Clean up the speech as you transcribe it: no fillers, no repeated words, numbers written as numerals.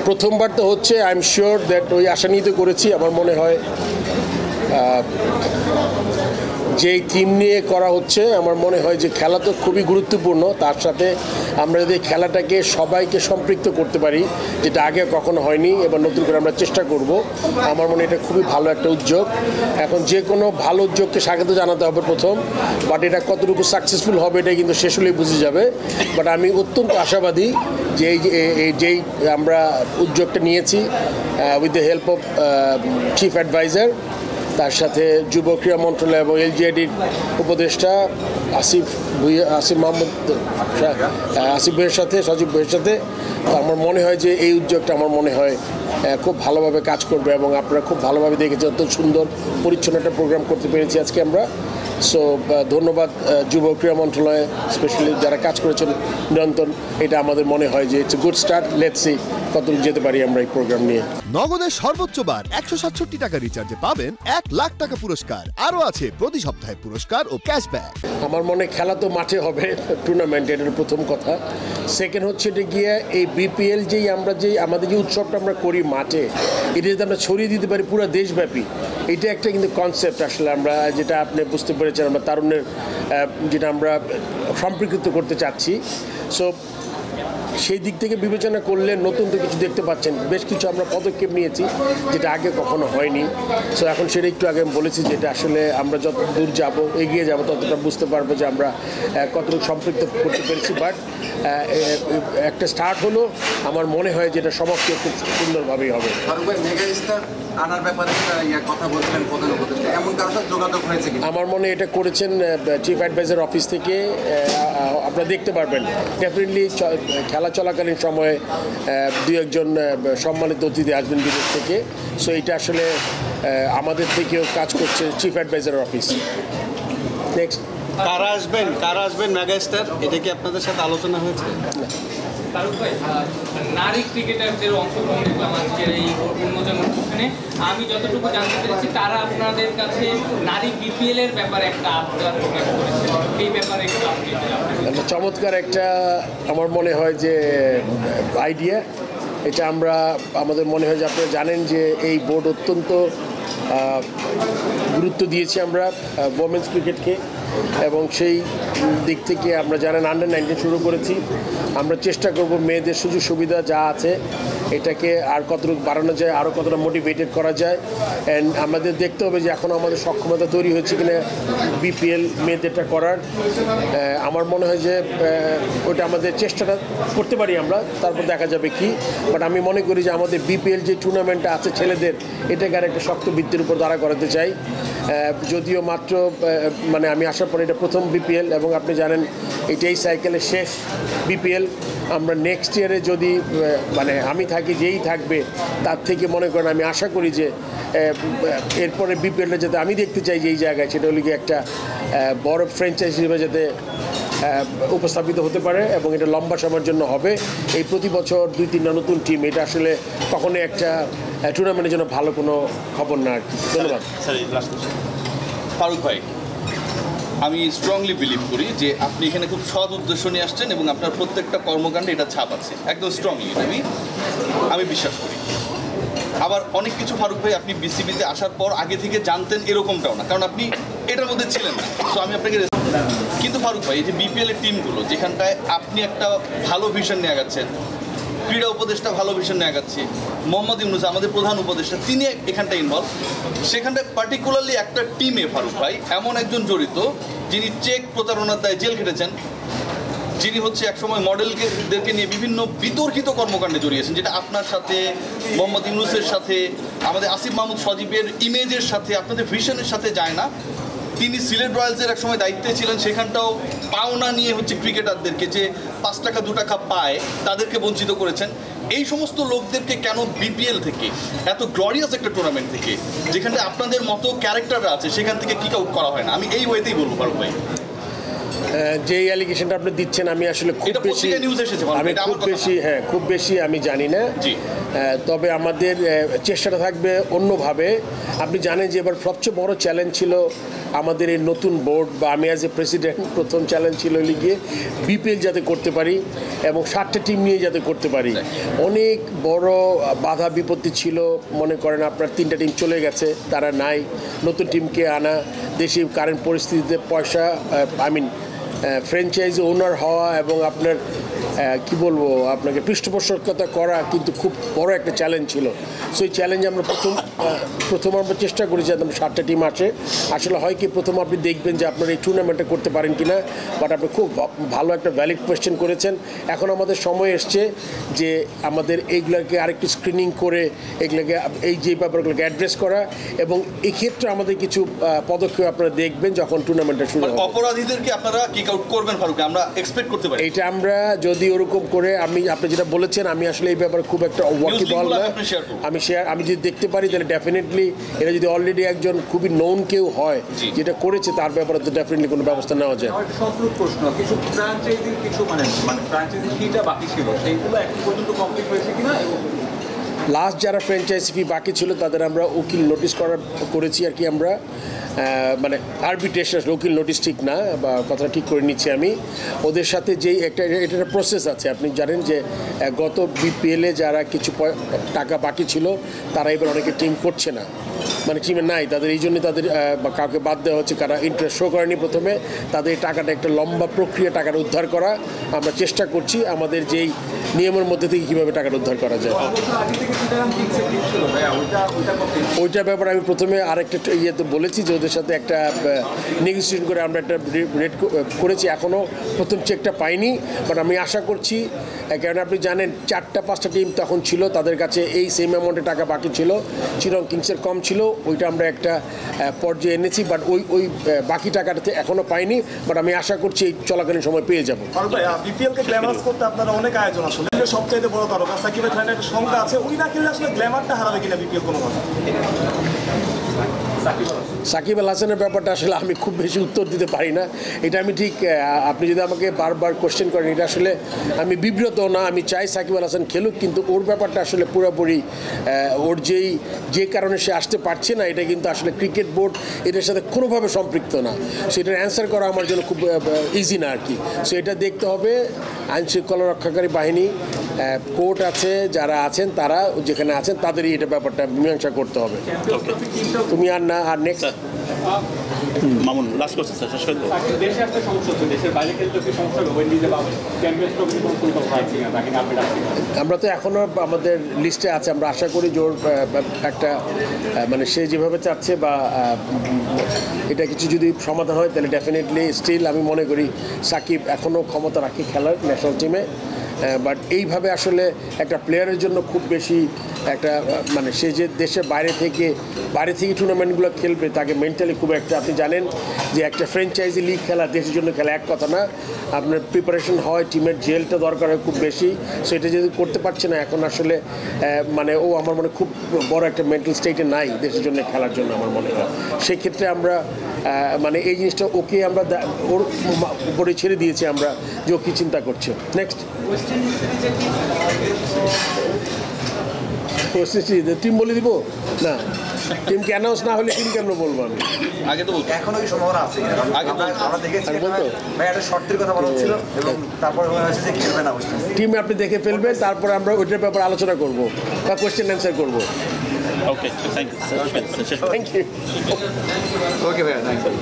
প্রথমবার তো হচ্ছে, আই এম শিওর দ্যাট ওই আশা নিয়ে তো করেছি। আমার মনে হয় যেই থিম নিয়ে করা হচ্ছে, আমার মনে হয় যে খেলা তো খুবই গুরুত্বপূর্ণ, তার সাথে আমরা যদি খেলাটাকে সবাইকে সম্পৃক্ত করতে পারি, যেটা আগে কখনো হয়নি, এবার নতুন করে আমরা চেষ্টা করব। আমার মনে হয় এটা খুবই ভালো একটা উদ্যোগ। এখন যে কোনো ভালো উদ্যোগকে স্বাগত জানাতে হবে প্রথম, বাট এটা কতটুকু সাকসেসফুল হবে এটা কিন্তু শেষ হলেই বুঝে যাবে। বাট আমি অত্যন্ত আশাবাদী যে যেই আমরা উদ্যোগটা নিয়েছি with the help of chief adviser, তার সাথে যুব ক্রীড়া মন্ত্রণালয় এবং এলজিআইডির উপদেষ্টা আসিফ ভাইয়ের সাথে, সজীব ভাইয়ের সাথে, আমার মনে হয় যে এই উদ্যোগটা আমার মনে হয় খুব ভালোভাবে কাজ করবে এবং আপনারা খুব ভালোভাবে দেখেছেন। অত্যন্ত সুন্দর পরিচ্ছন্ন একটা প্রোগ্রাম করতে পেরেছি আজকে আমরা। সো ধন্যবাদ যুব ক্রীড়া মন্ত্রণালয়, স্পেশালি যারা কাজ করেছেন নিরন্তর। এটা আমাদের মনে হয় যে it's a good start. Let's see কতটুকু যেতে পারি আমরা এই প্রোগ্রাম নিয়ে। নগদের সর্বোচ্চ বার 167 টাকা রিচার্জে পাবেন 1 লাখ টাকা পুরস্কার। আরও আছে প্রতি সপ্তাহে পুরস্কার ও ক্যাশব্যাক। আমার মনে খেলা তো মাঠে হবে, টুর্নামেন্ট, এটার প্রথম কথা। সেকেন্ড হচ্ছে এটা গিয়ে এই বিপিএল আমাদের যে উৎসবটা আমরা করি মাঠে, এটা যদি আমরা ছড়িয়ে দিতে পারি পুরো দেশব্যাপী, এটা একটা কিন্তু কনসেপ্ট আসলে আমরা যেটা আপনি বুঝতে পেরেছেন, আমরা তারুণ্যের যেটা আমরা সম্পৃক্ত করতে চাচ্ছি। সো সেই দিক থেকে বিবেচনা করলে নতুন তো কিছু দেখতে পাচ্ছেন, বেশ কিছু আমরা পদক্ষেপ নিয়েছি যেটা আগে কখনো হয়নি। সো এখন সেটা একটু আগে আমি বলেছি যেটা আসলে আমরা যত দূর যাব, এগিয়ে যাব, ততটা বুঝতে পারবো যে আমরা কতটুকু সম্পৃক্ত করতে পেরেছি। বাট একটা স্টার্ট হলো, আমার মনে হয় যেটা সমাপ্তি খুব সুন্দরভাবেই হবে। আনার ব্যাপারে কথা বলছিলেন প্রধান উপদেষ্টা, এমন কারোর সাথে যোগাযোগ হয়েছে কি? আমার মনে এটা করেছেন চিফ অ্যাডভাইজার অফিস থেকে, আপনারা দেখতে পারবেন ডেফিনেটলি খেলা চলাকালীন সময়ে দু একজন সম্মানিত অতিথি আসবেন বিদেশ থেকে। সো এটা আসলে আমাদের থেকেও কাজ করছে চিফ অ্যাডভাইজার অফিস। নেক্সট, কারা আসবেন মেগাস্টার, এটা কি আপনাদের সাথে আলোচনা হয়েছে? ফারুক ভাই, নারী ক্রিকেটারদের অংশগ্রহণ দেখলাম আজকের এই উন্মোচন অনুষ্ঠানে। আমি যতটুকু জানতে পেরেছি তারা আপনাদের কাছে নারী বিপিএল এর ব্যাপারে একটা আবদার প্রকাশ করেছে, এই ব্যাপারে একটু আপডেট দিলাম। চমৎকার একটা আমার মনে হয় যে আইডিয়া। এটা আমাদের মনে হয় যে আপনারা জানেন যে এই বোর্ড অত্যন্ত গুরুত্ব দিয়েছি আমরা ওমেন্স ক্রিকেটকে, এবং সেই দিক থেকে আমরা জানেন আন্ডার-19 শুরু করেছি। আমরা চেষ্টা করব মেয়েদের সুযোগ সুবিধা যা আছে এটাকে আর কতটুকু বাড়ানো যায়, আরও কতটা মোটিভেটেড করা যায়। অ্যান্ড আমাদের দেখতে হবে যে এখনও আমাদের সক্ষমতা তৈরি হয়েছে কিনা বিপিএল মেয়েদেরটা করার। আমার মনে হয় যে ওটা আমাদের চেষ্টাটা করতে পারি আমরা, তারপর দেখা যাবে কি। বাট আমি মনে করি যে আমাদের বিপিএল যে টুর্নামেন্টটা আছে ছেলেদের, এটাকে আর একটা শক্ত ভিত্তির উপর দাঁড়া করাতে চাই। যদিও মাত্র মানে আমি আসার পরে এটা প্রথম বিপিএল, এবং আপনি জানেন এটাই সাইকেলের শেষ বিপিএল। আমরা নেক্সট ইয়ারে যদি মানে আমি থাকি, যেই থাকবে তার থেকে মনে করেন আমি আশা করি যে এরপরে বিপিএলটা যাতে আমি দেখতে চাই যেই জায়গায়, সেটা হলো কি একটা বড় ফ্র্যাঞ্চাইজি হিসেবে যাতে উপস্থাপিত হতে পারে, এবং এটা লম্বা সময়ের জন্য হবে। এই প্রতি বছর 2-3টা নতুন টিম, এটা আসলে কখনোই একটা টুর্নামেন্টের জন্য ভালো কোনো খবর না আর কি। ধন্যবাদ। ফারুক ভাই, আমি স্ট্রংলি বিলিভ করি যে আপনি এখানে খুব সৎ উদ্দেশ্য নিয়ে আসছেন এবং আপনার প্রত্যেকটা কর্মকাণ্ডে এটা ছাপ আছে, একদম স্ট্রংলি আমি বিশ্বাস করি। আবার অনেক কিছু ফারুক ভাই আপনি বিসিবিতে আসার পর আগে থেকে জানতেন এরকমটাও না, কারণ আপনি এটার মধ্যে ছিলেন না। সো আমি আপনাকে কিন্তু ফারুক ভাই, এই যে বিপিএলের টিমগুলো যেখানটায় আপনি একটা ভালো ভিশন নিয়ে যাচ্ছেন, ক্রীড়া উপদেষ্টা ভালো ভিশন নিয়ে যাচ্ছে, মোহাম্মদ ইউনুস আমাদের প্রধান উপদেষ্টা, তিনি এখানটায় ইনভলভ, সেখানটায় পার্টিকুলারলি একটা টিমে ফারুক ভাই এমন একজন জড়িত যিনি চেক প্রতারণার দায়ে জেল খেটেছেন, যিনি হচ্ছে একসময় মডেলদেরকে নিয়ে বিভিন্ন বিতর্কিত কর্মকাণ্ডে জড়িয়েছেন, যেটা আপনার সাথে, মোহাম্মদ ইউনুসের সাথে, আমাদের আসিফ মাহমুদ সজীবের ইমেজের সাথে, আপনাদের ভিশনের সাথে যায় না। তিনি সিলেট রয়্যালসের এক সময় দায়িত্বে ছিলেন, সেখানটাও পাওনা নিয়ে হচ্ছে ক্রিকেটারদেরকে যে 5 টাকা 2 টাকা পায় তাদেরকে বঞ্চিত করেছেন। এই সমস্ত লোকদেরকে কেন বিপিএল থেকে, এত গ্লোরিয়াস একটা টুর্নামেন্ট থেকে যেখানে আপনাদের মতো ক্যারেক্টাররা আছে, সেখান থেকে কিক আউট করা হয় না? আমি এই ওয়েতেই বলবো ফারুক ভাই। যে অ্যালিগেশনটা আপনি দিচ্ছেন আমি আসলে খুব এটা বেশি পত্রিকায় নিউজ এসেছে, আমি এটা আমার খুব কথা না। বেশি খুব বেশি আমি জানি না। জি। তবে আমাদের চেষ্টাটা থাকবে অন্যভাবে। আপনি জানেন যে এবার সবচেয়ে বড় চ্যালেঞ্জ ছিল আমাদের এই নতুন বোর্ড বা আমি অ্যাজ এ প্রেসিডেন্ট প্রথম চ্যালেঞ্জ ছিল গিয়ে বিপিএল যাতে করতে পারি এবং 7টা টিম নিয়ে যাতে করতে পারি। অনেক বড় বাধা বিপত্তি ছিল, মনে করেন আপনার 3টা টিম চলে গেছে, তারা নাই, নতুন টিমকে আনা, দেশে কারেন্ট পরিস্থিতিতে পয়সা ফ্র্যাঞ্চাইজি ওনার হওয়া এবং আপনার কি বলবো আপনাকে পৃষ্ঠপোষকতা করা কিন্তু খুব বড় একটা চ্যালেঞ্জ ছিল। সো এই চ্যালেঞ্জ আমরা প্রথম আমরা চেষ্টা করি যাতে 7টা টিম আসে। আসলে হয় কি প্রথম আপনি দেখবেন যে আপনার এই টুর্নামেন্টটা করতে পারেন কিনা, বাট আপনি খুব ভালো একটা ভ্যালিড কোয়েশ্চেন করেছেন। এখন আমাদের সময় এসছে যে আমাদের এইগুলোকে আরেকটু স্ক্রিনিং করে এগুলোকে এই যে ব্যাপারগুলোকে অ্যাড্রেস করা এবং এক্ষেত্রে আমাদের কিছু পদক্ষেপ আপনারা দেখবেন যখন টুর্নামেন্টটা শুরু হবে। অপরাধীদেরকে আপনারা কিক আউট করবেন ফারুক, আমরা এক্সপেক্ট করতে পারি। এইটা আমরা যদি ওরকম করে আপনি যেটা বলেছেন, আমি আসলে এই ব্যাপারে খুব একটা ওয়াকিবল না। আমি যদি দেখতে পারি তাহলে ডেফিনেটলি এটা যদি অলরেডি একজন খুবই নোন কেউ হয় যেটা করেছে তার ব্যাপারে তো ডেফিনেটলি কোনো ব্যবস্থা নেওয়া যায়। সবরূপ প্রশ্ন, কিছু ফ্র্যাঞ্চাইজির কিছু মানে ফ্র্যাঞ্চাইজি ফিটা বাকি ছিল, সেইগুলো এখন পর্যন্ত কমপ্লিট হয়েছে কিনা? এবং লাস্ট যারা ফ্র্যাঞ্চাইজি ফি বাকি ছিল তাদের আমরা উকিল নোটিশ করেছি আর কি। আমরা মানে আরবিট্রেশন, উকিল নোটিশ ঠিক না, বা কথাটা ঠিক করে নিচ্ছি আমি। ওদের সাথে যেই একটা প্রসেস আছে, আপনি জানেন যে গত বিপিএলে যারা কিছু টাকা বাকি ছিল তারা এবার অনেকে টিম করছে না, মানে টিমে নাই, তাদের এই জন্য তাদের কাউকে বাদ দেওয়া হচ্ছে, কারা ইন্টারেস্ট শো করেনি প্রথমে। তাদের এই টাকাটা একটা লম্বা প্রক্রিয়া, টাকাটা উদ্ধার করা আমরা চেষ্টা করছি আমাদের যেই নিয়মের মধ্যে থেকে কীভাবে টাকাটা উদ্ধার করা যায়। ওইটার ব্যাপারে আমি প্রথমে আরেকটা ইয়েতে বলেছি যে ওদের সাথে একটা নেগোসিয়েশন করে আমরা একটা রেট করেছি। এখনও প্রথম চেকটা পাইনি, বাট আমি আশা করছি, কারণ আপনি জানেন 4-5টা টিম তখন ছিল, তাদের কাছে এই সেম অ্যামাউন্টের টাকা বাকি ছিল, চিরং কিংসের কম ছিল, ওইটা আমরা একটা পর্যায়ে এনেছি। বাট ওই বাকি টাকাটাতে এখনও পাইনি, বাট আমি আশা করছি এই চলাকালীন সময় পেয়ে যাবো। বিপিএলকে গ্ল্যামারাস করতে আপনারা অনেক আয়োজন, আসলে সবচাইতে বড় তারকা সাকিব খানের একটা সংখ্যা আছে, উনি না খেললে আসলে গ্ল্যামারটা হারাবে কিনা বিপিএল কোনো কথা? সাকিব আল হাসানের ব্যাপারটা আসলে আমি খুব বেশি উত্তর দিতে পারি না। এটা আমি ঠিক, আপনি যদি আমাকে বারবার কোশ্চেন করেন, এটা আসলে আমি বিব্রত না। আমি চাই সাকিব আল হাসান খেলুক, কিন্তু ওর ব্যাপারটা আসলে পুরোপুরি ওর যে কারণে সে আসতে পারছে না, এটা কিন্তু আসলে ক্রিকেট বোর্ড এটার সাথে কোনোভাবে সম্পৃক্ত না। সেটার অ্যান্সার করা আমার জন্য খুব ইজি না আর কি। সো এটা দেখতে হবে আইনশৃঙ্খলা রক্ষাকারী বাহিনী, কোর্ট আছে, যারা আছেন তারা যেখানে আছেন তাদেরই এটা ব্যাপারটা মীমাংসা করতে হবে। তুমি আর না, আর next Mamun last question sir, শেষ করে দেবো। দেশে একটা সমস্যা হচ্ছে, দেশের বাইরে খেলতে কি সমস্যা হবে? নিজে পাবে চ্যাম্পিয়ন্স ট্রফি কোনো পরিকল্পনা আছে কিনা, নাকি আপনি ডাকছেন? আমরা তো এখনও আমাদের লিস্টে আছে, আমরা আশা করি জোর একটা মানে সে যেভাবে চাচ্ছে বা এটা কিছু যদি সমাধান হয় তাহলে ডেফিনেটলি স্টিল আমি মনে করি সাকিব এখনও ক্ষমতা রাখে খেলার ন্যাশনাল টিমে। বাট এইভাবে আসলে একটা প্লেয়ারের জন্য খুব বেশি একটা মানে সে যে দেশের বাইরে থেকে টুর্নামেন্টগুলো খেলবে, তাকে মেন্টালি খুব একটা, আপনি জানেন যে একটা ফ্র্যাঞ্চাইজি লিগ খেলা, দেশের জন্য খেলা এক কথা না, আপনার প্রিপারেশন হয়, টিমের জেলটা দরকার হয় খুব বেশি। সেটা যদি করতে পারছে না এখন আসলে মানে ও আমার মনে খুব বড় একটা মেন্টাল স্টেটে নাই দেশের জন্য খেলার জন্য আমার মনে হয়। সেক্ষেত্রে আমরা মানে এই জিনিসটা ওকে আমরা ওর উপরে ছেড়ে দিয়েছি আমরা, যে ও কী চিন্তা করছে। নেক্সট টিম বলে দিব না, টিমকে অ্যানাউন্স না হলে টিম কেন বলবো আমি? আগে তো বলতে এখনো কি সম্ভাবনা আছে কিনা? আগে আমরা দেখেছি আর বলতো? ভাই একটা শর্তের কথা বলা হচ্ছিল এবং তারপর হয়েছে যে খেলবে না ওয়েস্ট ইন্ডিজ। টিম আপনি দেখে ফেলবেন, তারপরে আমরা ওইটার ব্যাপারে আলোচনা করব বা কোয়েশ্চেন অ্যান্সার করবো। ওকে, থ্যাংক ইউ স্যার, শেষ করে থ্যাংক ইউ। ওকে ভাইয়া, থ্যাংক ইউ।